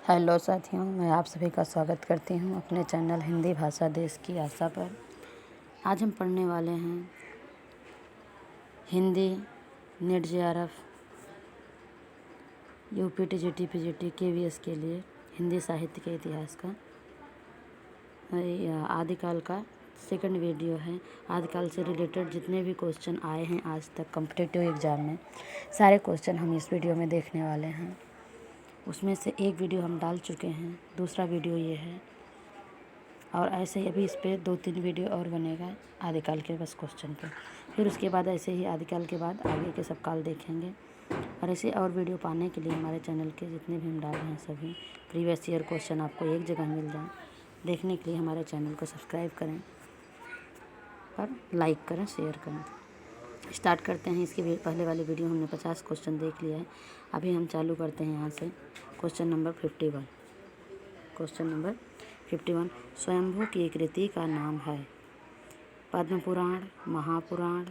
Hello साथियों, मैं आप सभी का स्वागत करती हूं अपने चैनल हिंदी भाषा देश की आशा पर। आज हम पढ़ने वाले हैं Hindi net JRF UP TGT PGT KVS के लिए हिंदी साहित्य के इतिहास का आदिकाल का सेकंड वीडियो है। आदिकाल से रिलेटेड जितने भी क्वेश्चन आए हैं आज तक कॉम्पिटिटिव एग्ज़ाम में, सारे क्वेश्चन हम इस वीडियो में देखने वाले हैं। उसमें से एक वीडियो हम डाल चुके हैं, दूसरा वीडियो ये है, और ऐसे ही अभी इस पर 2-3 वीडियो और बनेगा आदिकाल के बस क्वेश्चन पे। फिर उसके बाद ऐसे ही आदिकाल के बाद आगे के सब काल देखेंगे। और ऐसे और वीडियो पाने के लिए हमारे चैनल के जितने भी हम डाल रहे हैं सभी प्रीवियस ईयर क्वेश्चन आपको एक जगह मिल जाए, देखने के लिए हमारे चैनल को सब्सक्राइब करें और लाइक करें, शेयर करें। स्टार्ट करते हैं। इसके पहले वाली वीडियो हमने 50 क्वेश्चन देख लिया है। अभी हम चालू करते हैं यहाँ से क्वेश्चन नंबर 51। क्वेश्चन नंबर 51 स्वयंभू की कृति का नाम है पद्म पुराण, महापुराण,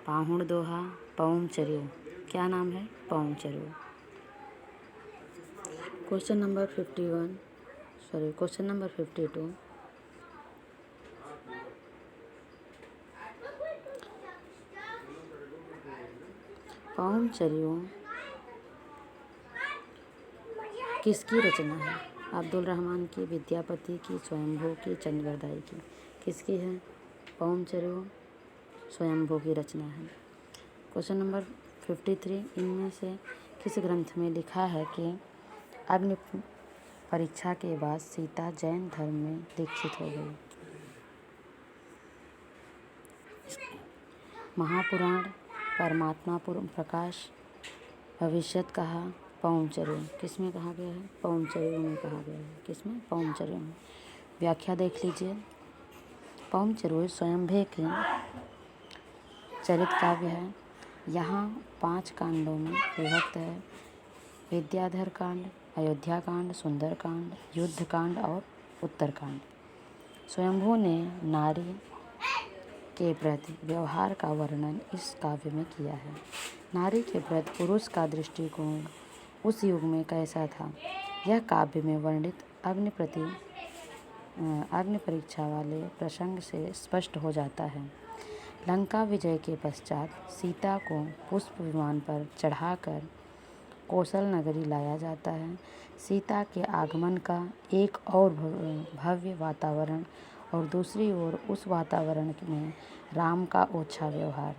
पाहुण दोहा, पौम चर्यो। क्या नाम है? पौम चर्यो। क्वेश्चन नंबर 52 पौम चर्यो किसकी रचना है? अब्दुल रहमान की, विद्यापति की, स्वयंभू की, चंद्रवरदाई की। किसकी है? पौम चर्यो स्वयंभू की रचना है। क्वेश्चन नंबर 53 इनमें से किस ग्रंथ में लिखा है कि अग्नि परीक्षा के बाद सीता जैन धर्म में दीक्षित हो गई? महापुराण, परमात्मा प्रकाश, भविष्यत कहा, पौम चर्यो। किस में कहा गया है? पौम चर्यो में कहा गया है। किस में? पौम चर्यो में। व्याख्या देख लीजिए। पौम चर्यो स्वयंभू की चरित काव्य है। यहाँ 5 कांडों में विभक्त है। विद्याधर कांड, अयोध्या कांड, सुंदर कांड, युद्ध कांड और उत्तर कांड। स्वयंभू ने नारी के प्रति व्यवहार का वर्णन इस काव्य में किया है। नारी के प्रति पुरुष का दृष्टिकोण उस युग में कैसा था, यह काव्य में वर्णित अग्नि परीक्षा वाले प्रसंग से स्पष्ट हो जाता है। लंका विजय के पश्चात सीता को पुष्प विमान पर चढ़ाकर कौशल नगरी लाया जाता है। सीता के आगमन का एक और भव्य वातावरण और दूसरी ओर उस वातावरण में राम का ओछा व्यवहार।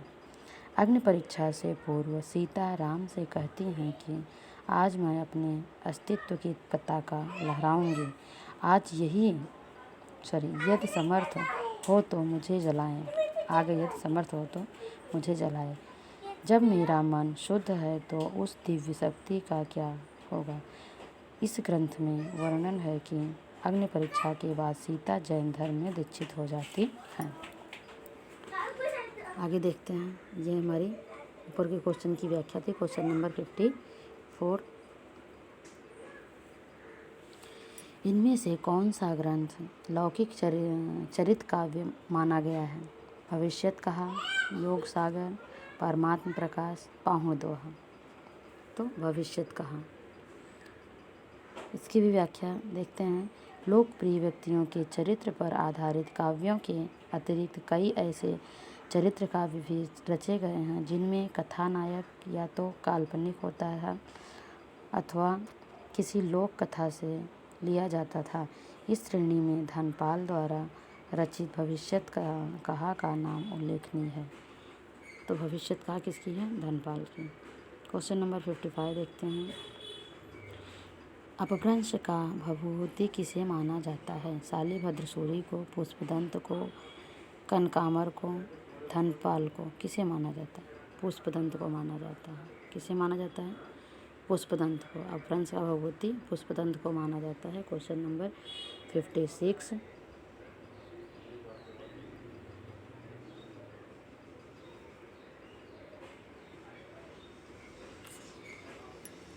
अग्नि परीक्षा से पूर्व सीता राम से कहती हैं कि आज मैं अपने अस्तित्व की पताका लहराऊंगी। यदि समर्थ हो तो मुझे जलाएं। यदि समर्थ हो तो मुझे जलाएं। जब मेरा मन शुद्ध है तो उस दिव्य शक्ति का क्या होगा? इस ग्रंथ में वर्णन है कि अग्नि परीक्षा के बाद सीता जैन धर्म में दीक्षित हो जाती हैं। आगे देखते हैं। ये हमारी ऊपर के क्वेश्चन की व्याख्या थी। क्वेश्चन नंबर 54 इनमें से कौन सा ग्रंथ लौकिक चरित काव्य माना गया है? भविष्यत कहा, योग सागर, परमात्म प्रकाश, पाहुण दोहा। तो भविष्यत कहा। इसकी भी व्याख्या देखते हैं। लोकप्रिय व्यक्तियों के चरित्र पर आधारित काव्यों के अतिरिक्त कई ऐसे चरित्र काव्य भी रचे गए हैं जिनमें कथानायक या तो काल्पनिक होता है अथवा किसी लोक कथा से लिया जाता था। इस श्रेणी में धनपाल द्वारा रचित भविष्यत कहा का नाम उल्लेखनीय है। तो भविष्यत कहा किसकी है? धनपाल की। क्वेश्चन नंबर 55 देखते हैं। अपभ्रंश का भभूति किसे माना जाता है? शालिभद्र सूरी को, पुष्पदंत को, कनकामर को, धनपाल को। किसे माना जाता है? पुष्पदंत को माना जाता है। किसे माना जाता है? पुष्पदंत को। अपभ्रंश का भभूति पुष्पदंत को माना जाता है। क्वेश्चन नंबर 56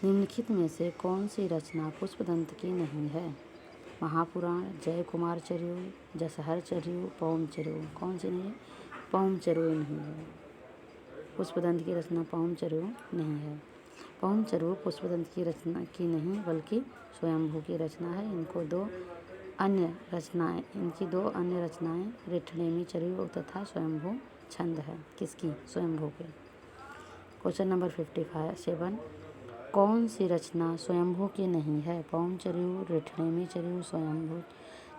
निम्नलिखित में से कौन सी रचना पुष्पदंत की नहीं है? महापुराण, जय कुमार चर्यो, जसहर चर्यो, पौम चर्यो। कौन सी नहीं है? पौम चर्यो नहीं है। पुष्पदंत की रचना पौम चर्यो नहीं है। पवन चरु पुष्पदंत की रचना की नहीं बल्कि स्वयंभू की रचना है। इनकी दो अन्य रचनाएं रिठनेमी चरु तथा स्वयंभू छंद है। किसकी? स्वयंभू के। क्वेश्चन नंबर 57, कौन सी रचना स्वयंभू की नहीं है? पवन चरु, रिठनेमी चरु, स्वयंभू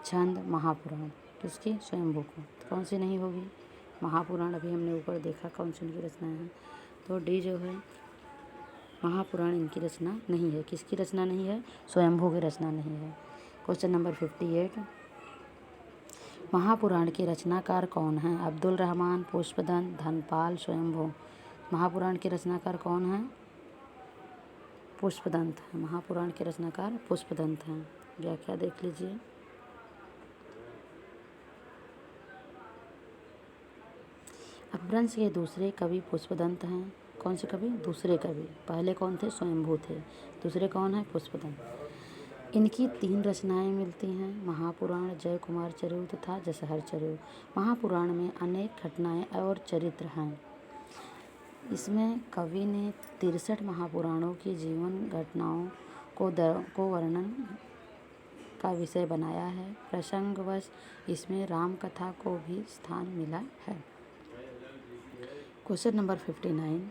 छंद, महापुराण। किसकी? स्वयंभू को। तो कौन सी नहीं होगी? महापुराण। अभी हमने ऊपर देखा कौन सी इनकी रचनाएं हैं, तो डी जो है महापुराण इनकी रचना नहीं है। किसकी रचना नहीं है? स्वयंभू की रचना नहीं है। क्वेश्चन नंबर 58, महापुराण के रचनाकार कौन हैं? अब्दुल रहमान, पुष्पदंत, धनपाल, स्वयंभू। महापुराण के रचनाकार कौन हैं? पुष्पदंत है। महापुराण के रचनाकार पुष्पदंत हैं। व्याख्या देख लीजिए। अपभ्रंश के दूसरे कवि पुष्पदंत हैं। कौन से कवि? दूसरे कवि। पहले कौन थे? स्वयंभू थे। दूसरे कौन है? पुष्पदंत। इनकी 3 रचनाएं मिलती हैं, महापुराण, जय कुमार चरु तथा जसहर चरु। महापुराण में अनेक घटनाएं और चरित्र हैं। इसमें कवि ने 63 महापुराणों की जीवन घटनाओं को वर्णन का विषय बनाया है। प्रसंगवश इसमें राम कथा को भी स्थान मिला है। क्वेश्चन नंबर 59,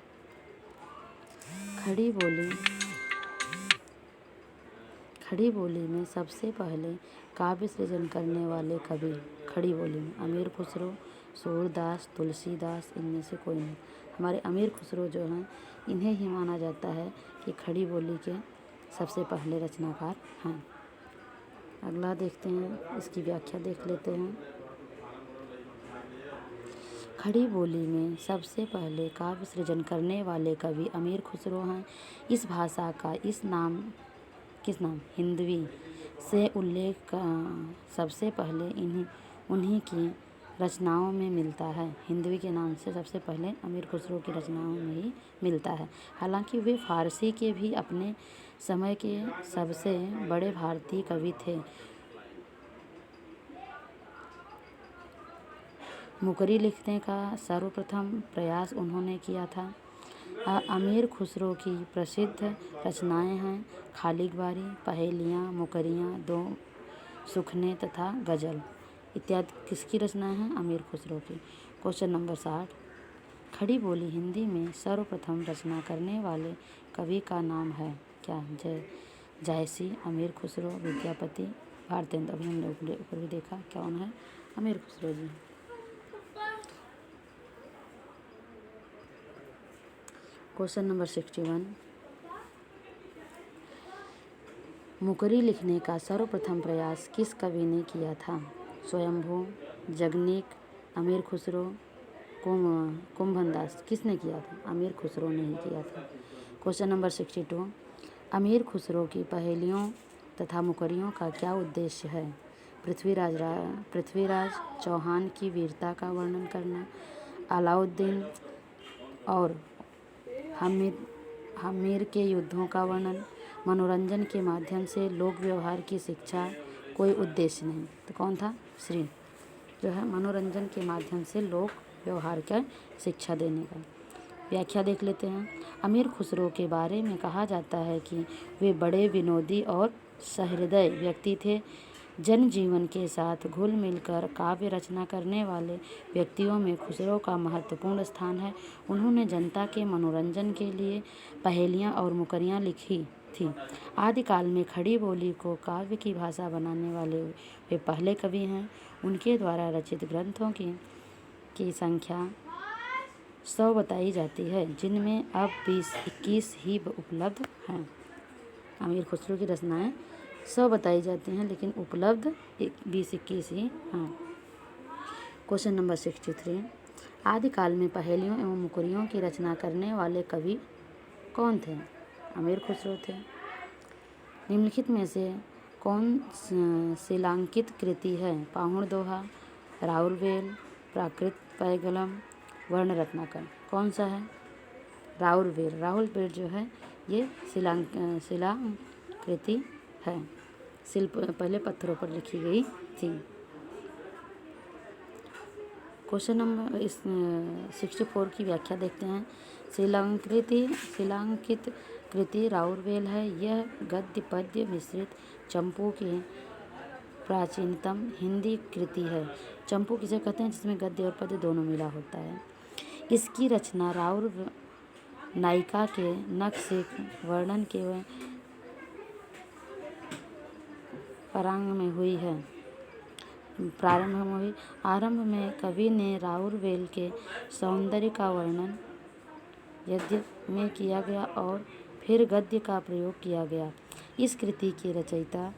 खड़ी बोली में सबसे पहले काव्य सृजन करने वाले कवि खड़ी बोली में अमीर खुसरो, सूरदास, तुलसीदास, इनमें से कोई नहीं। हमारे अमीर खुसरो जो हैं इन्हें ही माना जाता है कि खड़ी बोली के सबसे पहले रचनाकार हैं। अगला देखते हैं, इसकी व्याख्या देख लेते हैं। खड़ी बोली में सबसे पहले काव्य सृजन करने वाले कवि अमीर खुसरो हैं। इस भाषा का किस नाम हिंदवी से उल्लेख सबसे पहले उन्हीं की रचनाओं में मिलता है। हिंदवी के नाम से सबसे पहले अमीर खुसरो की रचनाओं में ही मिलता है। हालांकि वे फारसी के भी अपने समय के सबसे बड़े भारतीय कवि थे। मुकरी लिखने का सर्वप्रथम प्रयास उन्होंने किया था। अमीर खुसरो की प्रसिद्ध रचनाएं हैं खालिकबारी, पहेलियाँ, मुकरियाँ, दो सुखने तथा गज़ल इत्यादि। किसकी रचनाएं हैं? अमीर खुसरो की। क्वेश्चन नंबर 60, खड़ी बोली हिंदी में सर्वप्रथम रचना करने वाले कवि का नाम है क्या? जायसी, अमीर खुसरो, विद्यापति, भारतेंदु। अभी हमने ऊपर भी देखा कौन है? अमीर खुसरो जी। क्वेश्चन नंबर 61, मुकरी लिखने का सर्वप्रथम प्रयास किस कवि ने किया था? स्वयंभू, जगनीक, अमीर खुसरो, कुंभनदास। किसने किया था? अमीर खुसरो ने ही किया था। क्वेश्चन नंबर 62, अमीर खुसरो की पहेलियों तथा मुकरियों का क्या उद्देश्य है? पृथ्वीराज चौहान की वीरता का वर्णन करना, अलाउद्दीन और हमीर के युद्धों का वर्णन, मनोरंजन के माध्यम से लोक व्यवहार की शिक्षा। कोई उद्देश्य नहीं। तो कौन था? श्री जो है मनोरंजन के माध्यम से लोक व्यवहार का शिक्षा देने का। व्याख्या देख लेते हैं। अमीर खुसरो के बारे में कहा जाता है कि वे बड़े विनोदी और सहृदय व्यक्ति थे। जनजीवन के साथ घुल मिलकर काव्य रचना करने वाले व्यक्तियों में खुसरो का महत्वपूर्ण स्थान है। उन्होंने जनता के मनोरंजन के लिए पहेलियाँ और मुकरियाँ लिखी थी। आदिकाल में खड़ी बोली को काव्य की भाषा बनाने वाले वे पहले कवि हैं। उनके द्वारा रचित ग्रंथों की संख्या 100 बताई जाती है, जिनमें अब 20-21 ही उपलब्ध हैं। अमीर खुसरो की रचनाएं 100 बताई जाती हैं, लेकिन उपलब्ध 20-21 ही हैं। क्वेश्चन नंबर 63, आदिकाल में पहेलियों एवं मुकरियों की रचना करने वाले कवि कौन थे? अमीर खुसरो थे। निम्नलिखित में से कौन शिलांकित कृति है? पाहुण दोहा, राउरवेल, प्राकृत पैगलम, वर्ण रत्नाकर। कौन सा है? राउरवेल जो है ये शिलाकृति है। शिल्प पहले पत्थरों पर लिखी गई थी। क्वेश्चन नंबर 64 की व्याख्या देखते हैं। शिलांकित कृति राउरवेल है। यह गद्य पद्य मिश्रित चंपू की प्राचीनतम हिंदी कृति है। चंपू किसे कहते हैं? जिसमें गद्य और पद्य दोनों मिला होता है। इसकी रचना राउर नायिका के नखशिख वर्णन के प्रारंभ में हुई। आरंभ में कवि ने राउरवेल के सौंदर्य का वर्णन गद्य में किया गया और फिर गद्य का प्रयोग किया गया। इस कृति के रचयिता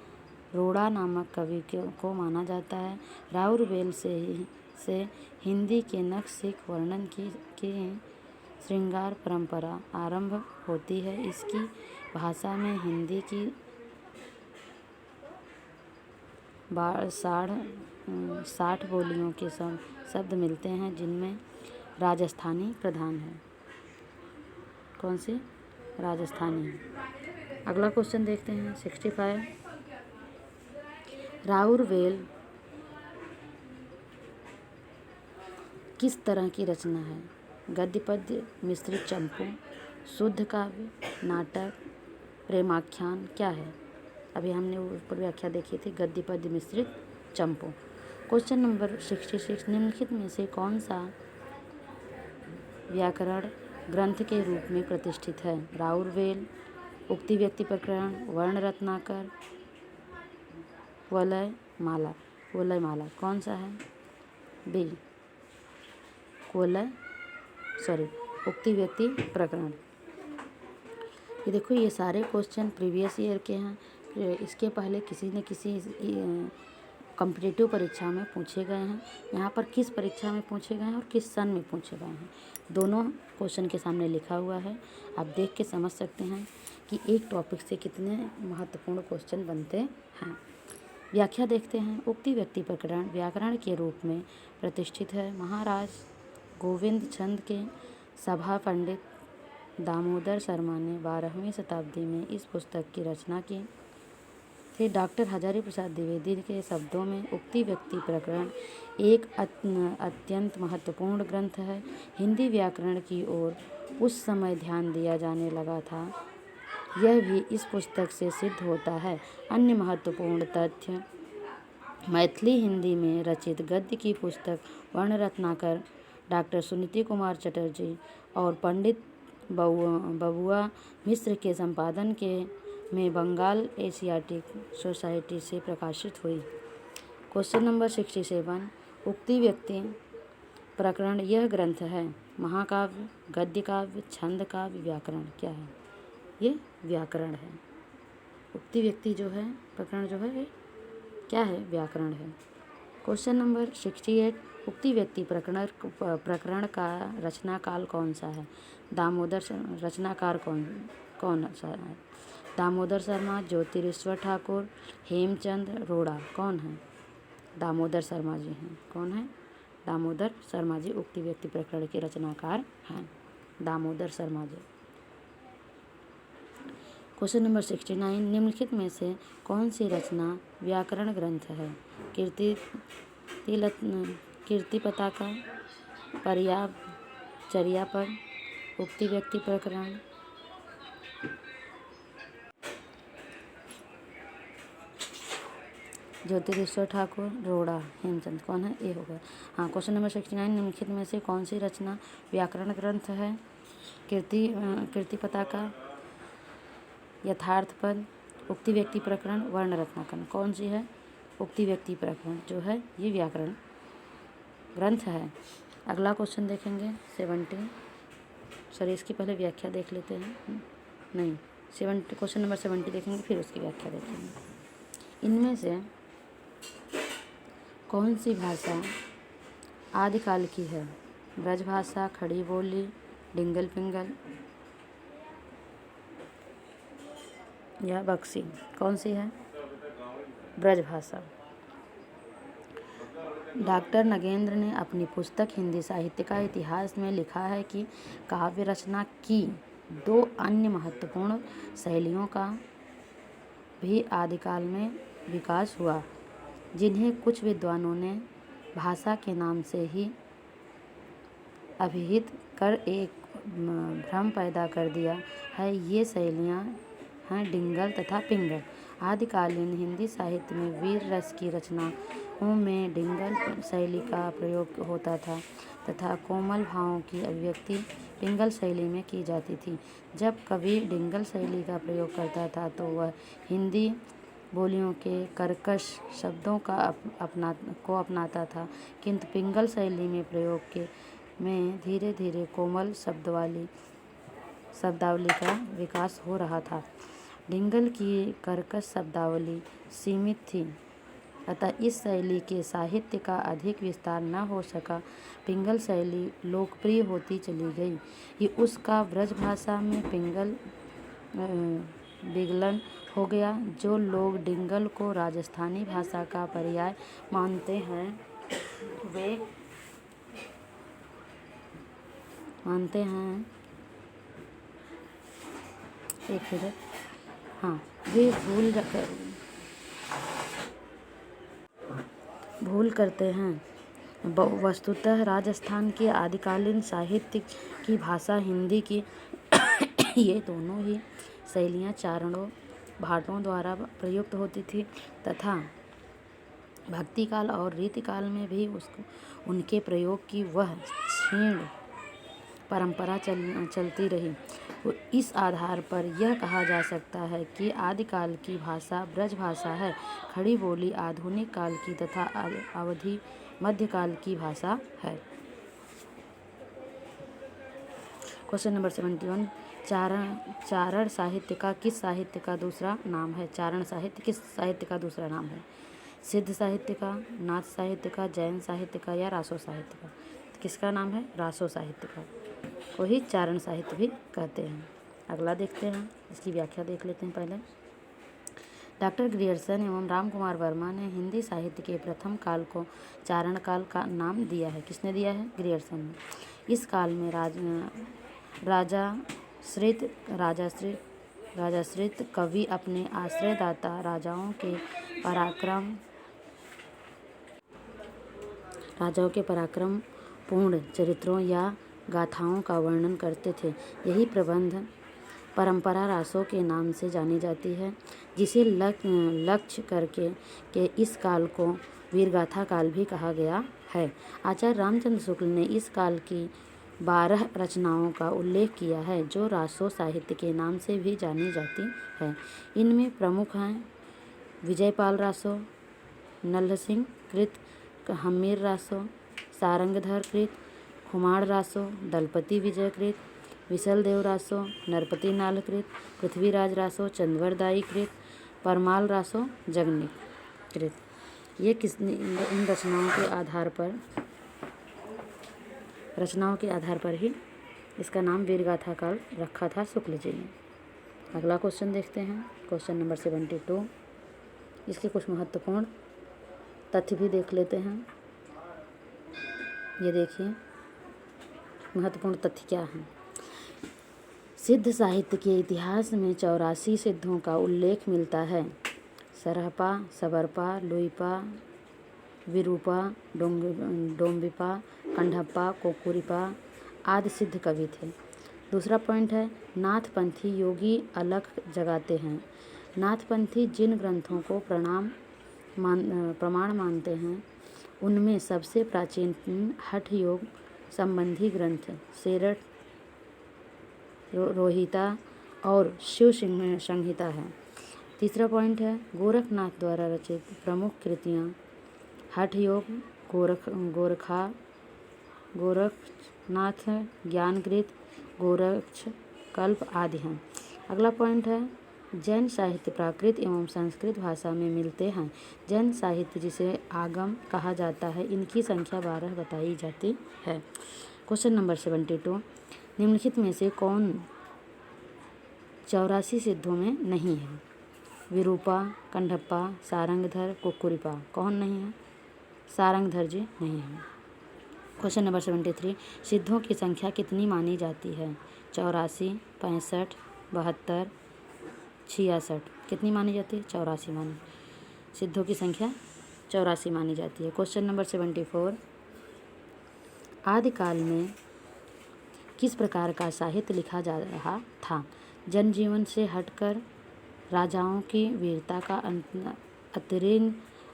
रोड़ा नामक कवि को माना जाता है। राउरवेल से हिंदी के नखशिख वर्णन की श्रृंगार परंपरा आरंभ होती है। इसकी भाषा में हिंदी की 60 बोलियों के शब्द मिलते हैं, जिनमें राजस्थानी प्रधान है। कौन सी? राजस्थानी। अगला क्वेश्चन देखते हैं 65। राउरवेल किस तरह की रचना है? गद्य पद्य मिश्रित चंपू, शुद्ध काव्य, नाटक, प्रेमाख्यान क्या है? अभी हमने ऊपर व्याख्या देखी थी, गद्य पद्य मिश्रित चंपू। क्वेश्चन नंबर 66, निम्नलिखित में से कौन सा व्याकरण ग्रंथ के रूप में प्रतिष्ठित है? राउरवेल, उक्ति व्यक्ति प्रकरण, वर्ण रत्नाकर, वलय माला। कौन सा है? बी, उक्ति व्यक्ति प्रकरण। ये देखो, ये सारे क्वेश्चन प्रीवियस ईयर के हैं। इसके पहले किसी न किसी कॉम्पिटिटिव परीक्षा में पूछे गए हैं। यहाँ पर किस परीक्षा में पूछे गए हैं और किस सन में पूछे गए हैं, दोनों क्वेश्चन के सामने लिखा हुआ है। आप देख के समझ सकते हैं कि एक टॉपिक से कितने महत्वपूर्ण क्वेश्चन बनते हैं। व्याख्या देखते हैं। उक्ति व्यक्ति प्रकरण व्याकरण के रूप में प्रतिष्ठित है। महाराज गोविंद चंद के सभा पंडित दामोदर शर्मा ने 12वीं शताब्दी में इस पुस्तक की रचना की थी। डॉक्टर हजारी प्रसाद द्विवेदी के शब्दों में उक्ति व्यक्ति प्रकरण एक अत्यंत महत्वपूर्ण ग्रंथ है। हिंदी व्याकरण की ओर उस समय ध्यान दिया जाने लगा था, यह भी इस पुस्तक से सिद्ध होता है। अन्य महत्वपूर्ण तथ्य, मैथिली हिंदी में रचित गद्य की पुस्तक वर्ण रत्नाकर डॉक्टर सुनीति कुमार चटर्जी और पंडित बबुआ मिश्र के संपादन में बंगाल एशियाटिक सोसाइटी से प्रकाशित हुई। क्वेश्चन नंबर 67, उक्ति व्यक्ति प्रकरण यह ग्रंथ है महाकाव्य, गद्य काव्य, छंद काव्य, व्याकरण क्या है? ये व्याकरण है। उक्ति व्यक्ति जो है प्रकरण जो है ये क्या है? व्याकरण है। क्वेश्चन नंबर 68, उक्ति व्यक्ति प्रकरण का रचना काल कौन सा है? दामोदर रचनाकार कौन सा है? दामोदर शर्मा, ज्योतिरीश्वर ठाकुर, हेमचंद, रोड़ा। कौन है? दामोदर शर्मा जी हैं। कौन है? दामोदर शर्मा जी उक्ति व्यक्ति प्रकरण के रचनाकार हैं। दामोदर शर्मा जी। क्वेश्चन नंबर 69, निम्नलिखित में से कौन सी रचना व्याकरण ग्रंथ है? कीर्ति पताका, पर्याय, चर्यापद, उक्ति व्यक्ति प्रकरण। ज्योतिरीश्वर ठाकुर, रोड़ा, हेमचंद। कौन है? ये होगा। हाँ, क्वेश्चन नंबर 69, निम्नलिखित में से कौन सी रचना व्याकरण ग्रंथ है? कीर्ति पताका, यथार्थपद, उक्ति व्यक्ति प्रकरण, वर्ण रत्नाकर। कौन सी है? उक्ति व्यक्ति प्रकरण जो है ये व्याकरण ग्रंथ है। अगला क्वेश्चन देखेंगे 70। इसकी पहले व्याख्या देख लेते हैं। नहीं, क्वेश्चन नंबर 70 देखेंगे, फिर उसकी व्याख्या देखेंगे। इनमें से कौन सी भाषा आदिकाल की है? ब्रजभाषा, खड़ी बोली, डिंगल पिंगल या बक्सी। कौन सी है? ब्रजभाषा। डॉक्टर नगेंद्र ने अपनी पुस्तक हिंदी साहित्य का इतिहास में लिखा है कि काव्य रचना की 2 अन्य महत्वपूर्ण शैलियों का भी आदिकाल में विकास हुआ, जिन्हें कुछ विद्वानों ने भाषा के नाम से ही अभिहित कर एक भ्रम पैदा कर दिया है। ये शैलियाँ हैं डिंगल तथा पिंगल। आदिकालीन हिंदी साहित्य में वीर रस की रचनाओं में डिंगल शैली का प्रयोग होता था तथा कोमल भावों की अभिव्यक्ति पिंगल शैली में की जाती थी। जब कवि डिंगल शैली का प्रयोग करता था तो वह हिंदी बोलियों के कर्कश शब्दों का अपनाता था, किंतु पिंगल शैली में प्रयोग में धीरे धीरे कोमल शब्दावली का विकास हो रहा था। डिंगल की कर्कश शब्दावली सीमित थी, अतः इस शैली के साहित्य का अधिक विस्तार न हो सका। पिंगल शैली लोकप्रिय होती चली गई। ये उसका ब्रज भाषा में पिंगल विगलन हो गया। जो लोग डिंगल को राजस्थानी भाषा का पर्याय मानते हैं वे भूल करते हैं। वस्तुतः राजस्थान के आदिकालीन साहित्य की भाषा हिंदी की ये दोनों ही शैलियाँ चारणों भाटों द्वारा प्रयुक्त होती थी तथा भक्तिकाल और रीतिकाल में भी उनके प्रयोग की वह क्षीण परंपरा चलती रही। इस आधार पर यह कहा जा सकता है कि आदिकाल की भाषा ब्रज भाषा है। खड़ी बोली आधुनिक काल की तथा अवधि मध्यकाल की भाषा है। क्वेश्चन नंबर 71, चारण साहित्य का किस साहित्य का दूसरा नाम है? चारण साहित्य किस साहित्य का दूसरा नाम है? सिद्ध साहित्य का, नाथ साहित्य का, जैन साहित्य का या रासो साहित्य का? किसका नाम है? रासो साहित्य का। वही चारण साहित्य भी कहते हैं। अगला देखते हैं, इसकी व्याख्या देख लेते हैं पहले। डॉक्टर ग्रियर्सन एवं राम कुमार वर्मा ने हिंदी साहित्य के प्रथम काल को चारण काल का नाम दिया है। किसने दिया है? ग्रियर्सन ने। इस काल में राजाश्रित कवि अपने आश्रयदाता राजाओं के पराक्रम पूर्ण चरित्रों या गाथाओं का वर्णन करते थे। यही प्रबंध परंपरा रासों के नाम से जानी जाती है, जिसे लक्ष्य करके इस काल को वीरगाथा काल भी कहा गया है। आचार्य रामचंद्र शुक्ल ने इस काल की 12 रचनाओं का उल्लेख किया है, जो रासो साहित्य के नाम से भी जानी जाती है। इनमें प्रमुख हैं विजयपाल रासो, नल्हसिंह कृत हम्मीर रासो, सारंगधर कृत खुमाड़ रासो, दलपति विजय कृत विशलदेव रासो, नरपति नाल कृत पृथ्वीराज रासो, चंद्रवरदायी कृत परमाल रासो, जगनिक कृत। ये इन रचनाओं के आधार पर ही इसका नाम वीरगाथा काल रखा था शुक्ल जी ने। अगला क्वेश्चन देखते हैं, क्वेश्चन नंबर 72। इसके कुछ महत्वपूर्ण तथ्य भी देख लेते हैं। ये देखिए महत्वपूर्ण तथ्य क्या हैं। सिद्ध साहित्य के इतिहास में 84 सिद्धों का उल्लेख मिलता है। सरहपा, सबरपा, लुइपा, विरूपा, डोम्बिपा, कंढप्पा, कोकुरिपा आदि सिद्ध कवि थे। दूसरा पॉइंट है, नाथपंथी योगी अलख जगाते हैं। नाथपंथी जिन ग्रंथों को प्रमाण मानते हैं उनमें सबसे प्राचीन हठ योग संबंधी ग्रंथ शेरठ, रोहिता और शिव संहिता है। तीसरा पॉइंट है, गोरखनाथ द्वारा रचित प्रमुख कृतियाँ हठ योग, गोरखनाथ ज्ञानकृत, गोरक्ष कल्प आदि हैं। अगला पॉइंट है, जैन साहित्य प्राकृत एवं संस्कृत भाषा में मिलते हैं। जैन साहित्य जिसे आगम कहा जाता है, इनकी संख्या 12 बताई जाती है। क्वेश्चन नंबर 72, निम्नलिखित में से कौन 84 सिद्धों में नहीं है? विरूपा, कंढप्पा, सारंगधर, कुक्कुरिपा। कौन नहीं है? सारंगधर जी नहीं है। क्वेश्चन नंबर 73, सिद्धों की संख्या कितनी मानी जाती है? 84, 65, 72, 66। कितनी मानी जाती है? 84 मानी। सिद्धों की संख्या 84 मानी जाती है। क्वेश्चन नंबर 74, आदिकाल में किस प्रकार का साहित्य लिखा जा रहा था? जनजीवन से हटकर राजाओं की वीरता का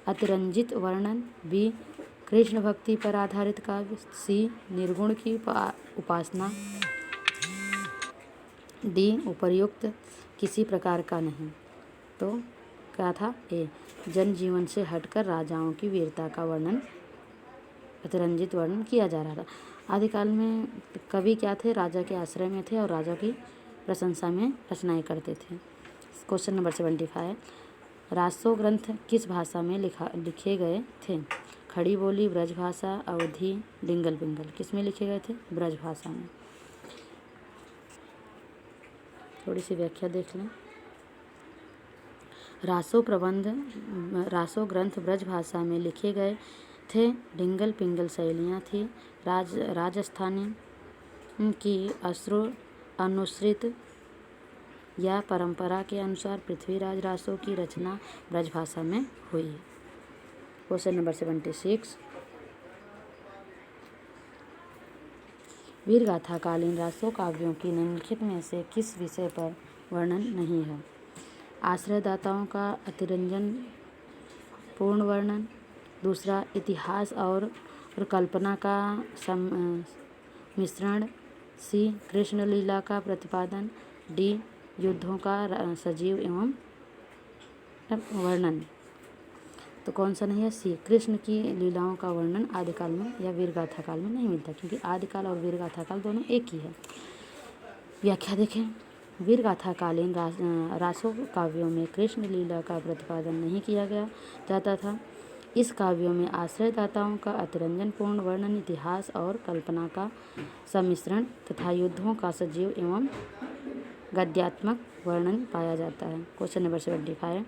अतिरंजित वर्णन। बी. कृष्ण भक्ति पर आधारित काव्य। सी. निर्गुण की उपासना। डी. उपर्युक्त किसी प्रकार का नहीं। तो क्या था? ए. जनजीवन से हटकर राजाओं की वीरता का वर्णन, अतिरंजित वर्णन किया जा रहा था। आदिकाल में कवि क्या थे? राजा के आश्रय में थे और राजा की प्रशंसा में रचनाएं करते थे। क्वेश्चन नंबर 75, रासो ग्रंथ किस भाषा में लिखे गए थे? खड़ी बोली, ब्रज भाषा, अवधी, डिंगल पिंगल। किस में लिखे गए थे? ब्रज भाषा में। थोड़ी सी व्याख्या देख लें। रासो ग्रंथ ब्रज भाषा में लिखे गए थे। डिंगल पिंगल शैलियाँ थी राजस्थानी की अनुसृत या परंपरा के अनुसार पृथ्वीराज रासो की रचना ब्रज भाषा में हुई। क्वेश्चन नंबर 76, वीरगाथा कालीन रासो काव्यों की निम्नलिखित में से किस विषय पर वर्णन नहीं है? आश्रयदाताओं का अतिरंजन पूर्ण वर्णन। दूसरा, इतिहास और कल्पना का मिश्रण। सी. कृष्ण लीला का प्रतिपादन। डी. युद्धों का सजीव एवं वर्णन। तो कौन सा नहीं है? सी. कृष्ण की लीलाओं का वर्णन आदिकाल में या वीरगाथा काल में नहीं मिलता, क्योंकि आदिकाल और वीरगाथा काल दोनों एक ही है। व्याख्या देखें। वीरगाथा कालीन रासो काव्यों में कृष्ण लीला का प्रतिपादन नहीं किया जाता था। इस काव्यों में आश्रयदाताओं का अतिरंजन पूर्ण वर्णन, इतिहास और कल्पना का सम्मिश्रण तथा युद्धों का सजीव एवं गद्यात्मक वर्णन पाया जाता है। क्वेश्चन नंबर 75,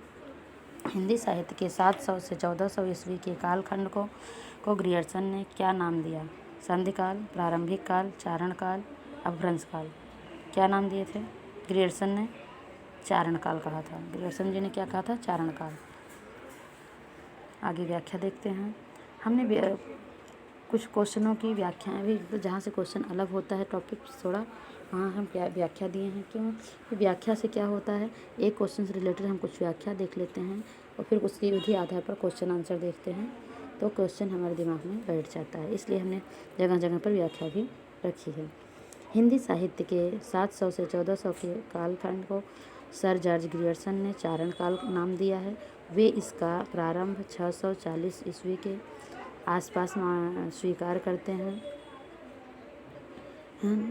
हिंदी साहित्य के 700 से 1400 ईस्वी के कालखंड को ग्रियर्सन ने क्या नाम दिया? संधिकाल, प्रारंभिक काल, चारण काल, अपभ्रंश काल। क्या नाम दिए थे? ग्रियर्सन ने चारण काल कहा था। ग्रियर्सन जी ने क्या कहा था? चारण काल। आगे व्याख्या देखते हैं। हमने कुछ क्वेश्चनों की व्याख्याएं भी, तो जहाँ से क्वेश्चन अलग होता है टॉपिक थोड़ा, वहाँ हम क्या व्याख्या दिए हैं। क्यों? व्याख्या से क्या होता है, एक क्वेश्चन से रिलेटेड हम कुछ व्याख्या देख लेते हैं और फिर उसकी विधि आधार पर क्वेश्चन आंसर देखते हैं, तो क्वेश्चन हमारे दिमाग में बैठ जाता है। इसलिए हमने जगह जगह पर व्याख्या भी रखी है। हिंदी साहित्य के 700 से 1400 के कालखंड को सर जॉर्ज ग्रियर्सन ने चारण काल नाम दिया है। वे इसका प्रारंभ 640 ईस्वी के आसपास स्वीकार करते हैं।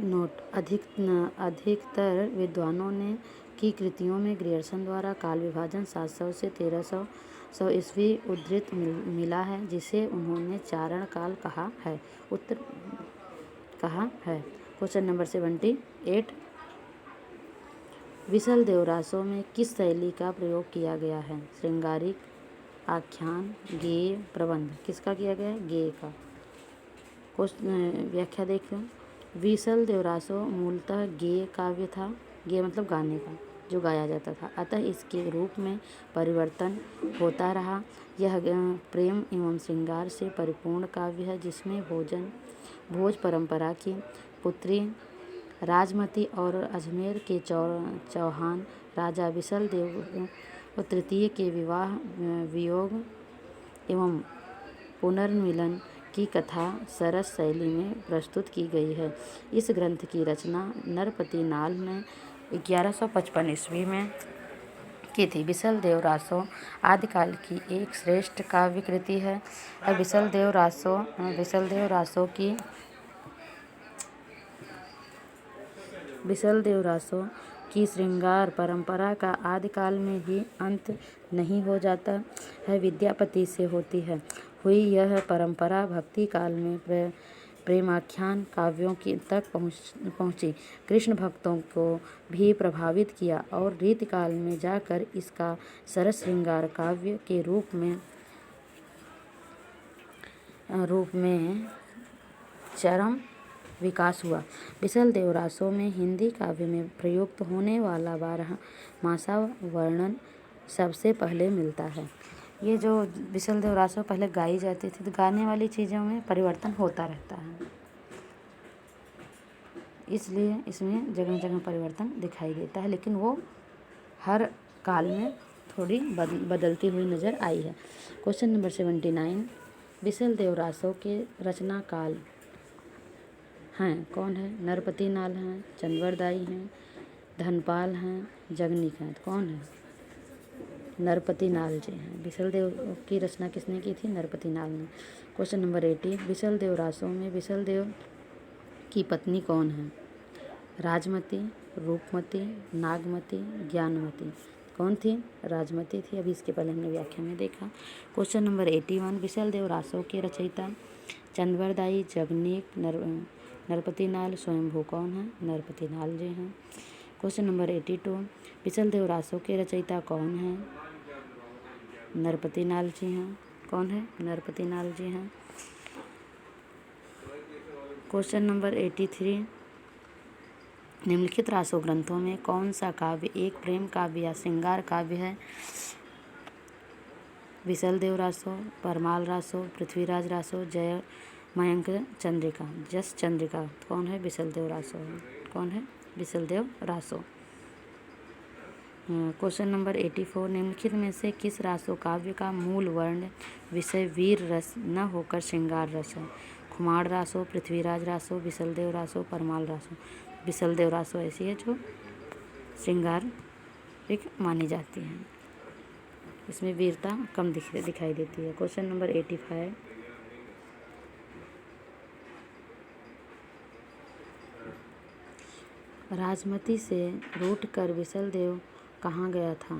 नोट: अधिकतर विद्वानों ने की कृतियों में ग्रियर्सन द्वारा काल विभाजन 700 से 1300 ईस्वी उद्धृत मिला है, जिसे उन्होंने चारण काल कहा है। क्वेश्चन नंबर 78, विसल देव रासो में किस शैली का प्रयोग किया गया है? श्रृंगारिक, आख्यान, गेय, प्रबंध। किसका किया गया है? गेय का। व्याख्या देख लो। विसल देव रासो मूलतः गेय काव्य था। गेय मतलब गाने का, जो गाया जाता था। अतः इसके रूप में परिवर्तन होता रहा। यह प्रेम एवं श्रृंगार से परिपूर्ण काव्य है, जिसमें भोज परंपरा की पुत्री राजमती और अजमेर के चौहान राजा विसल देव तृतीय के विवाह, वियोग एवं पुनर्मिलन की कथा सरस शैली में प्रस्तुत की गई है। इस ग्रंथ की रचना नरपति नाल ने 1155 ईस्वी में की थी। विसल देव रासो आदिकाल की एक श्रेष्ठ काव्य कृति है। विसल देव रासो की श्रृंगार परंपरा का आदिकाल में ही अंत नहीं हो जाता है, विद्यापति से होती है हुई यह परंपरा भक्ति काल में प्रेमाख्यान काव्यों की तक पहुँची, कृष्ण भक्तों को भी प्रभावित किया और रीतिकाल में जाकर इसका सरस श्रृंगार काव्य के रूप में चरम विकास हुआ। विसल देव रासो में हिंदी काव्य में प्रयुक्त होने वाला 12मासा वर्णन सबसे पहले मिलता है। ये जो विसल देव रासो पहले गाई जाती थी, तो गाने वाली चीज़ों में परिवर्तन होता रहता है। इसलिए इसमें जगह जगह परिवर्तन दिखाई देता है, लेकिन वो हर काल में थोड़ी बदलती हुई नज़र आई है। क्वेश्चन नंबर 79, बिसल देव रासो के रचना काल हैं कौन है? नरपति नाल हैं, चंद्रवरदायी हैं, धनपाल हैं, जगनिक हैं। तो कौन है? नरपति नाल जी हैं। बिसल देव की रचना किसने की थी? नरपति नाल ने। क्वेश्चन नंबर 80, बिसल देव रासो में बिसल देव की पत्नी कौन है? राजमती, रूपमती, नागमती, ज्ञानमती। कौन थी? राजमती थी। अभी इसके पहले हमने व्याख्या में देखा। क्वेश्चन नंबर 81, बिसल देव रासो के रचयिता चंद्रवरदायी, जगनिक, नरपति नाल, स्वयंभू कौन है? नरपति नाल जी हैं। क्वेश्चन नंबर 82, बिसल देव रासो के रचयिता कौन है? नरपति नाल जी हैं। कौन है? नरपति नाल जी हैं। क्वेश्चन नंबर 83, निम्नलिखित रासो ग्रंथों में कौन सा काव्य एक प्रेम काव्य या श्रृंगार काव्य है? बिसल देव रासो, परमाल रासो, पृथ्वीराज रासो, जय मयंक चंद्रिका, जस चंद्रिका। कौन है? बिसल देव रासो है। कौन है? बिसल देव रासो। क्वेश्चन नंबर 84, निम्नलिखित में से किस रासो काव्य का मूल वर्ण विषय वीर रस न होकर श्रृंगार रस है? खुमार रासो, पृथ्वीराज रासो, बिसल देव रासो, परमाल रासो। बिसल देव रासो ऐसी है जो श्रृंगार एक मानी जाती है, इसमें वीरता कम दिखाई देती है। क्वेश्चन नंबर 85, राजमती से रूठकर बिसल देव कहाँ गया था?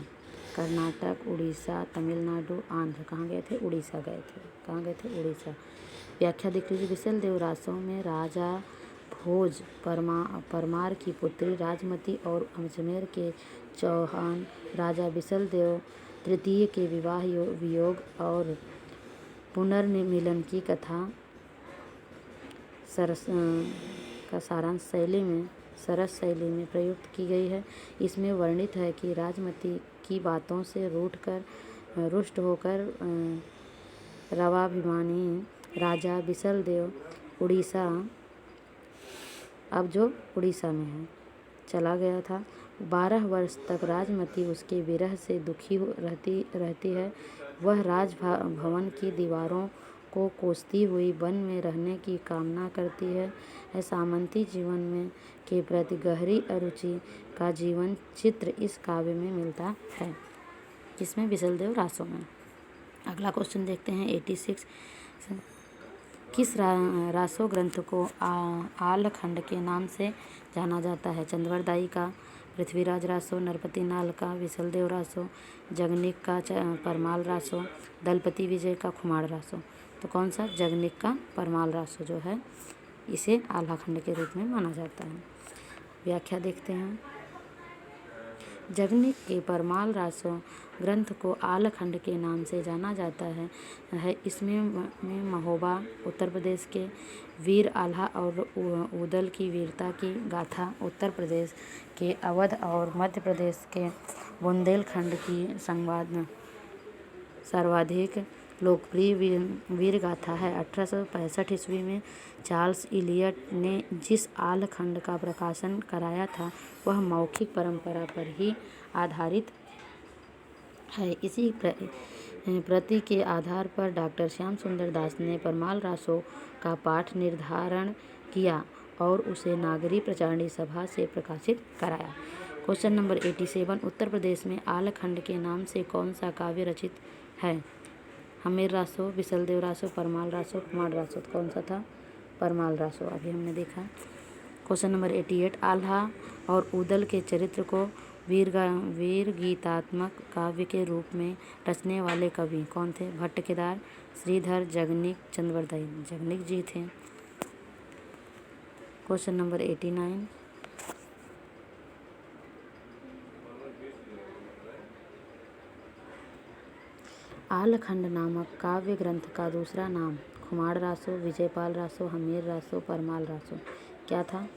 कर्नाटक, उड़ीसा, तमिलनाडु, आंध्र। कहाँ गए थे? उड़ीसा गए थे। कहाँ गए थे? उड़ीसा। व्याख्या देख लीजिए। बिसल देव रासो में राजा भोज परमार की पुत्री राजमती और अजमेर के चौहान राजा बिसल देव तृतीय के विवाह वियोग और पुनर्मिलन की कथा सारांश सरस शैली में प्रयुक्त की गई है। इसमें वर्णित है कि राजमती की बातों से रुष्ट होकर रवाभिमानी राजा बिसल देव उड़ीसा, अब जो उड़ीसा में है, चला गया था। 12 वर्ष तक राजमती उसके विरह से दुखी रहती है। वह राजभवन की दीवारों को कोसती हुई वन में रहने की कामना करती है। सामंती जीवन में के प्रति गहरी अरुचि का जीवन चित्र इस काव्य में मिलता है। इसमें बिसल देव रासो में। अगला क्वेश्चन देखते हैं 86, किस रासो ग्रंथ को आलखंड के नाम से जाना जाता है? चंद्रवरदायी का पृथ्वीराज रासो, नरपति नाल का बिसल देव रासो, जगनिक का परमाल रासो, दलपति विजय का खुमार रासो। तो कौन सा? जगनिक का परमाल रासो जो है इसे आलाखंड के रूप में माना जाता है। व्याख्या देखते हैं। जगनिक के परमाल रासो ग्रंथ को आलखंड के नाम से जाना जाता है। इसमें महोबा उत्तर प्रदेश के वीर आल्हा और उदल की वीरता की गाथा, उत्तर प्रदेश के अवध और मध्य प्रदेश के बुंदेलखंड की सर्वाधिक लोकप्रिय वीर गाथा है। 1865 ईस्वी में चार्ल्स इलियट ने जिस आलखंड का प्रकाशन कराया था वह मौखिक परंपरा पर ही आधारित है। इसी प्रति के आधार पर डॉक्टर श्याम सुंदर दास ने परमाल रासो का पाठ निर्धारण किया और उसे नागरी प्रचारणी सभा से प्रकाशित कराया। क्वेश्चन नंबर 87, उत्तर प्रदेश में आलखंड के नाम से कौन सा काव्य रचित है? हमीर रासो, बिसल देव रासो, परमाल रासो, खुमार रासो। तो कौन सा था? परमाल रासो अभी हमने देखा। क्वेश्चन नंबर 88, आल्हा और उदल के चरित्र को वीर गीतात्मक काव्य के रूप में रचने वाले कवि कौन थे? भट्ट केदार, श्रीधर, जगनिक, चंद्रवरदायी। जगनिक जी थे। क्वेश्चन नंबर 89, आलखंड नामक काव्य ग्रंथ का दूसरा नाम खुमार रासो, विजयपाल रासो, हमीर रासो, परमाल रासो क्या था?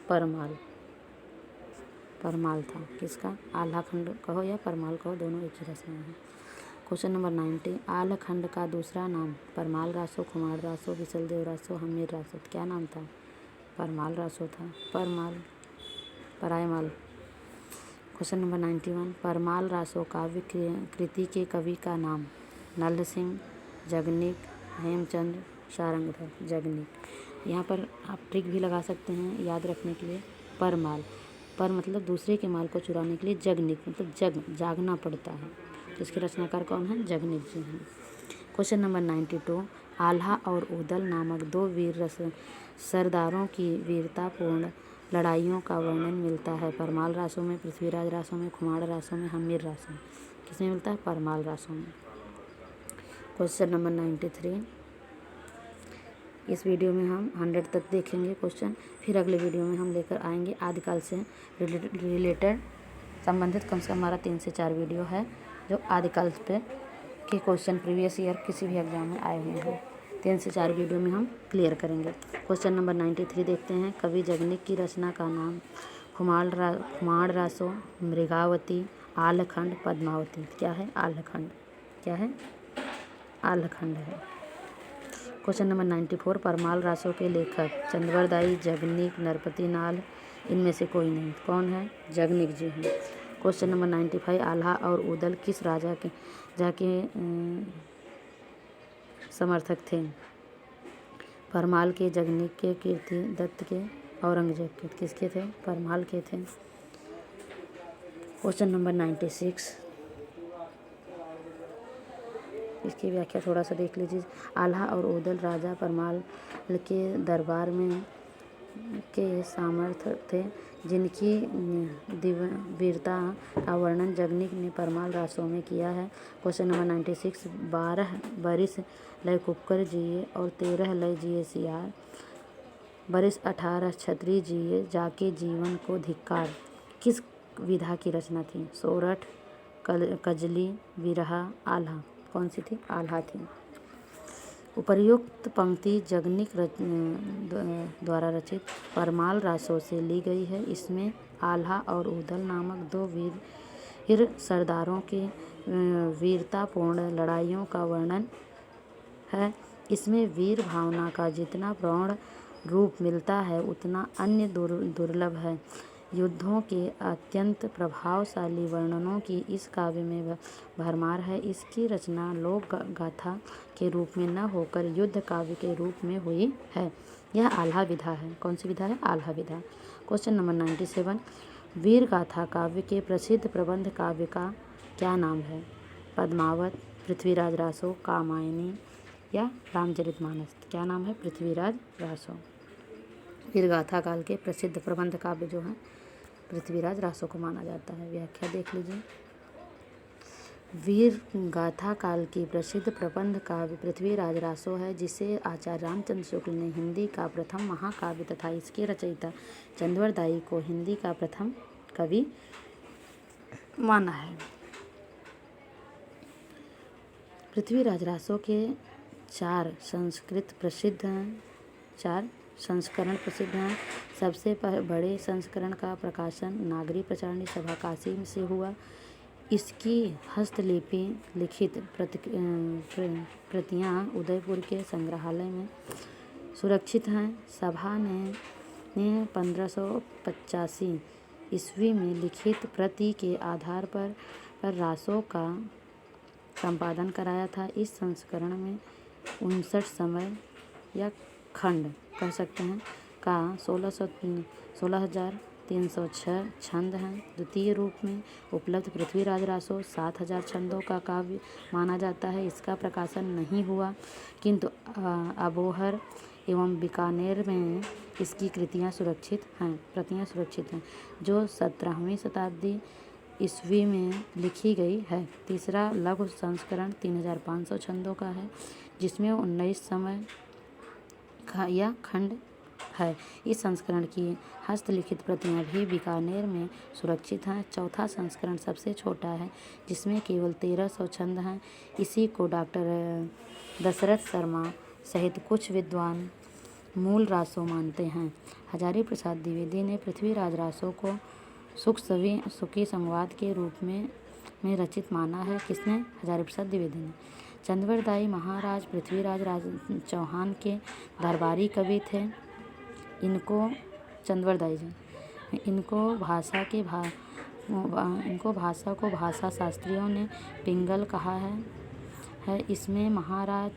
परमाल था। किसका? आलखंड कहो या परमाल कहो, दोनों एक ही रचना है। क्वेश्चन नंबर 90, आलखंड का दूसरा नाम परमाल रासो, खुमार रासो, बिसल देव रासो, हमीर रासो क्या नाम था? परमाल रासो था। परमाल परायमाल। क्वेश्चन नंबर 91, परमाल रासो काव्य कृति के कवि का नाम। नल्ल सिंह, जगनिक, हेमचंद्र, सारंगधर। जगनिक। यहाँ पर आप ट्रिक भी लगा सकते हैं याद रखने के लिए। परमाल, पर मतलब दूसरे के माल को चुराने के लिए, जगनिक मतलब जागना पड़ता है। इसके रचनाकार कौन है? जगनिक जी हैं। क्वेश्चन नंबर 92, आल्हा और ऊदल नामक दो वीर सरदारों की वीरतापूर्ण लड़ाइयों का वर्णन मिलता है परमाल रासों में, पृथ्वीराज रासों में, खुमाड़ रासों में, हम्मीर रासों में। किसमें मिलता है? परमाल रासों में। क्वेश्चन नंबर 93, इस वीडियो में हम 100 तक देखेंगे क्वेश्चन, फिर अगले वीडियो में हम लेकर आएंगे आदिकाल से रिलेटेड संबंधित कम से कम हमारा 3 से 4 वीडियो है जो आदिकाल पे के क्वेश्चन प्रीवियस ईयर किसी भी एग्जाम में आए हुए हैं। 3 से 4 वीडियो में हम क्लियर करेंगे। क्वेश्चन नंबर 93 देखते हैं। कवि जगनिक की रचना का नाम। खुमाड़ रासो, मृगावती, आल्हखंड, पद्मावती। क्या है? आल्हखंड। क्या है? आल्हखंड है। क्वेश्चन नंबर 94, परमाल रासों के लेखक। चंद्रवरदाई, जगनिक, नरपति नाल, इनमें से कोई नहीं। कौन है? जगनिक जी हैं। क्वेश्चन नंबर 95, आल्हा और ऊदल किस राजा के समर्थक थे? परमाल के, जगनिक के, कीर्ति दत्त के, औरंगजेब के। किसके थे? परमाल के थे। क्वेश्चन नंबर 96, इसकी व्याख्या थोड़ा सा देख लीजिए। आल्हा और ऊदल राजा परमाल के दरबार में के सामर्थ्य थे, जिनकी वीरता का वर्णन जगनिक ने परमाल रासों में किया है। क्वेश्चन नंबर 96, 12 बरिस लय कुक्कर जिए और 13 लय जिए सियार, बरिस 18 छतरी जिए जाके जीवन को धिक्कार। किस विधा की रचना थी? सोरठ, कजली, विरहा, आल्हा। कौन सी थी? आल्हा थी। उपर्युक्त पंक्ति जगनिक द्वारा रचित परमाल रासों से ली गई है। इसमें आल्हा और ऊदल नामक दो वीर सरदारों की वीरतापूर्ण लड़ाइयों का वर्णन है। इसमें वीर भावना का जितना प्रौढ़ रूप मिलता है उतना अन्य दुर्लभ है। युद्धों के अत्यंत प्रभावशाली वर्णनों की इस काव्य में भरमार है। इसकी रचना लोक गाथा के रूप में न होकर युद्ध काव्य के रूप में हुई है। यह आल्हा विधा है। कौन सी विधा है? आल्हा विधा। क्वेश्चन नंबर 97, वीर गाथा काव्य के प्रसिद्ध प्रबंध काव्य का क्या नाम है? पद्मावत, पृथ्वीराज रासो, कामायनी या रामचरितमानस। क्या नाम है? पृथ्वीराज रासो। वीर गाथा काल के प्रसिद्ध प्रबंध काव्य जो है पृथ्वीराज रासो को माना जाता है। व्याख्या देख लीजिए। वीर गाथा काल की प्रसिद्ध प्रबंध काव्य पृथ्वीराज रासो है, जिसे आचार्य रामचंद्र शुक्ल ने हिंदी का प्रथम महाकाव्य तथा इसके रचयिता चंद्रवरदाई को हिंदी का प्रथम कवि माना है। पृथ्वीराज रासो के 4 संस्करण प्रसिद्ध हैं। सबसे बड़े संस्करण का प्रकाशन नागरी प्रचारणी सभा काशी से हुआ। इसकी हस्तलिपि लिखित प्रतियां उदयपुर के संग्रहालय में सुरक्षित हैं। सभा ने 1585 ईस्वी में लिखित प्रति के आधार पर रासों का संपादन कराया था। इस संस्करण में 59 समय या खंड कह सकते हैं का 16,306 छंद हैं। द्वितीय रूप में उपलब्ध पृथ्वीराज रासो 7,000 छंदों का काव्य माना जाता है। इसका प्रकाशन नहीं हुआ, किंतु अबोहर एवं बीकानेर में इसकी प्रतियां सुरक्षित हैं, जो 17वीं शताब्दी ईस्वी में लिखी गई है। तीसरा लघु संस्करण 3,500 छंदों का है, जिसमें 19 समय या खंड है। इस संस्करण की हस्तलिखित प्रतियां भी बीकानेर में सुरक्षित हैं। चौथा संस्करण सबसे छोटा है, जिसमें केवल 1300 छंद हैं। इसी को डॉक्टर दशरथ शर्मा सहित कुछ विद्वान मूल रासो मानते हैं। हजारी प्रसाद द्विवेदी ने पृथ्वीराज रासो को सुखी संवाद के रूप में रचित माना है। किसने? हजारी प्रसाद द्विवेदी ने। चंद्रवरदाई महाराज पृथ्वीराज चौहान के दरबारी कवि थे। इनको चंद्रवरदाई जी इनको भाषा को भाषा शास्त्रियों ने पिंगल कहा है। इसमें महाराज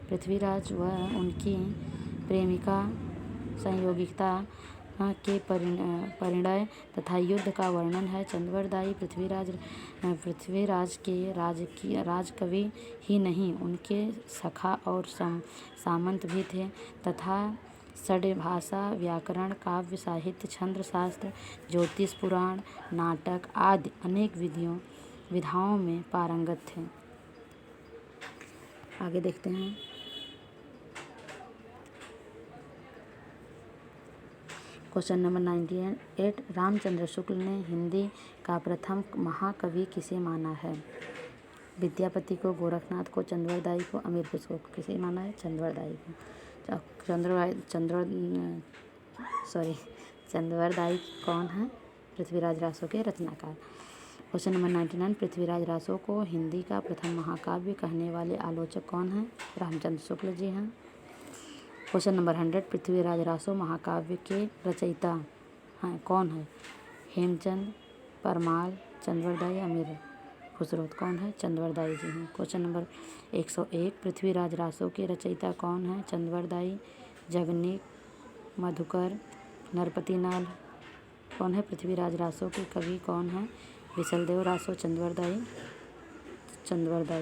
पृथ्वीराज व उनकी प्रेमिका संयोगिता के परिणय तथा युद्ध का वर्णन है। चंद्रवरदायी पृथ्वीराज के राजकवि ही नहीं, उनके सखा और सामंत भी थे तथा षड्भाषा, व्याकरण, काव्य साहित्य, छंद शास्त्र, ज्योतिष, पुराण, नाटक आदि अनेक विधाओं में पारंगत थे। आगे देखते हैं। क्वेश्चन नंबर 98, रामचंद्र शुक्ल ने हिंदी का प्रथम महाकवि किसे माना है? विद्यापति को, गोरखनाथ को, चंद्रवरदायी को, अमीर खुश को। किसे माना है? चंद्रवरदायी को। चंद्रवरदायी कौन है? पृथ्वीराज रासो के रचनाकार। क्वेश्चन नंबर 99, पृथ्वीराज रासो को हिंदी का प्रथम महाकाव्य कहने वाले आलोचक कौन हैं? रामचंद्र शुक्ल जी हैं। क्वेश्चन नंबर 100, पृथ्वीराज रासो महाकाव्य के रचयिता हैं कौन है? हेमचंद, परमाल, चंद्रवरदायी, अमीर खुसरो। कौन है? चंद्रवरदायी जी हैं। क्वेश्चन नंबर 101, पृथ्वीराज रासो के रचयिता कौन है? चंद्रवरदायी, जगन्निक, मधुकर, नरपतिनाल। कौन है? पृथ्वीराज रासो के कवि कौन है? विशलदेव रासो, चंद्रवरदायी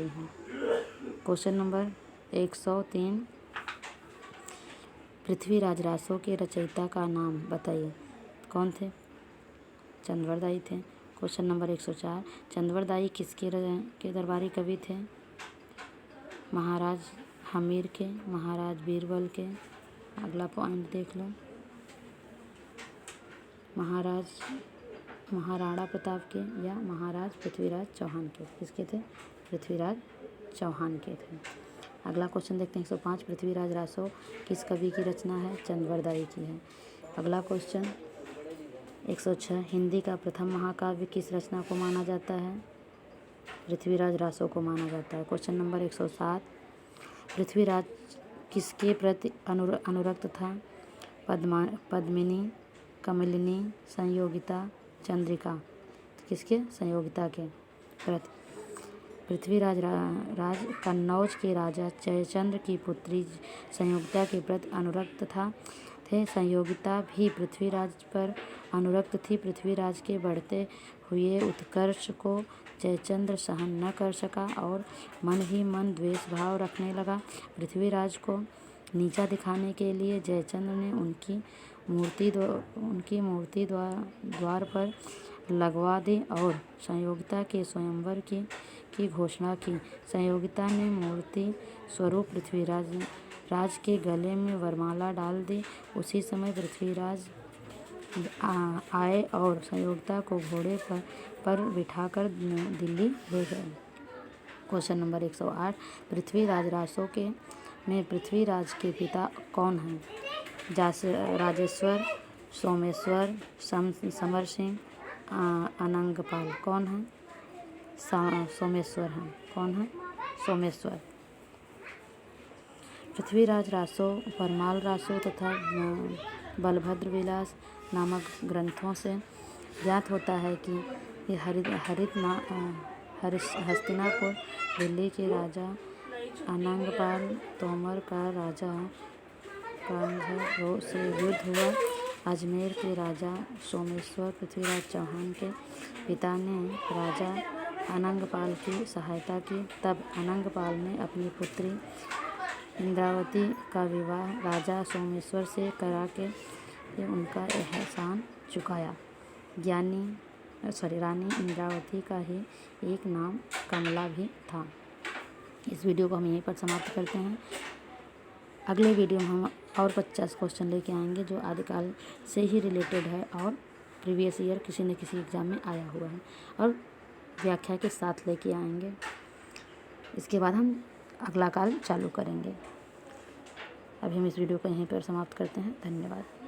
हैं। क्वेश्चन नंबर 103, पृथ्वीराज रासो के रचयिता का नाम बताइए। कौन थे? चंद्रवरदायी थे। क्वेश्चन नंबर 104, चंद्रवरदायी किसके दरबारी कवि थे? महाराज हमीर के, महाराज बीरबल के। अगला पॉइंट देख लो, महाराणा प्रताप के या महाराज पृथ्वीराज चौहान के। किसके थे? पृथ्वीराज चौहान के थे। अगला क्वेश्चन देखते हैं 105, पृथ्वीराज रासो किस कवि की रचना है? चंद्रवरदायी की है। अगला क्वेश्चन 106, हिंदी का प्रथम महाकाव्य किस रचना को माना जाता है? पृथ्वीराज रासो को माना जाता है। क्वेश्चन नंबर 107, पृथ्वीराज किसके प्रति अनुरक्त था? पद्मिनी, कमलिनी, संयोगिता, चंद्रिका। किसके? संयोगिता के प्रति। पृथ्वीराज राज कन्नौज के राजा जयचंद्र की पुत्री संयोगिता के प्रति अनुरक्त थे। संयोगिता भी पृथ्वीराज पर अनुरक्त थी। पृथ्वीराज के बढ़ते हुए उत्कर्ष को जयचंद्र सहन न कर सका और मन ही मन द्वेष भाव रखने लगा। पृथ्वीराज को नीचा दिखाने के लिए जयचंद्र ने उनकी मूर्ति द्वार पर लगवा दी और संयोगिता के स्वयंवर की घोषणा की। संयोगिता ने मूर्ति स्वरूप पृथ्वीराज के गले में वरमाला डाल दी। उसी समय पृथ्वीराज आए और संयोगिता को घोड़े पर बिठाकर दिल्ली ले गए। क्वेश्चन नंबर 108, पृथ्वीराज रासो में पृथ्वीराज के पिता कौन हैं? राजेश्वर, सोमेश्वर, समर सिंह, अनंगपाल। कौन है? सोमेश्वर हैं। कौन है? सोमेश्वर। पृथ्वीराज रासो परमाल रासो तथा बलभद्र विलास नामक ग्रंथों से ज्ञात होता है कि ये हस्तिनापुर दिल्ली के राजा अनंगपाल तोमर का राजा से युद्ध हुआ। अजमेर के राजा सोमेश्वर पृथ्वीराज चौहान के पिता ने राजा अनंगपाल की सहायता की। तब अनंगपाल ने अपनी पुत्री इंद्रावती का विवाह राजा सोमेश्वर से करा के उनका एहसान चुकाया। रानी इंद्रावती का ही एक नाम कमला भी था। इस वीडियो को हम यहीं पर समाप्त करते हैं। अगले वीडियो में हम और 50 क्वेश्चन लेके आएंगे जो आदिकाल से ही रिलेटेड है और प्रीवियस ईयर किसी न किसी एग्ज़ाम में आया हुआ है और व्याख्या के साथ लेके आएंगे। इसके बाद हम अगला काल चालू करेंगे। अभी हम इस वीडियो को यहीं पर समाप्त करते हैं। धन्यवाद।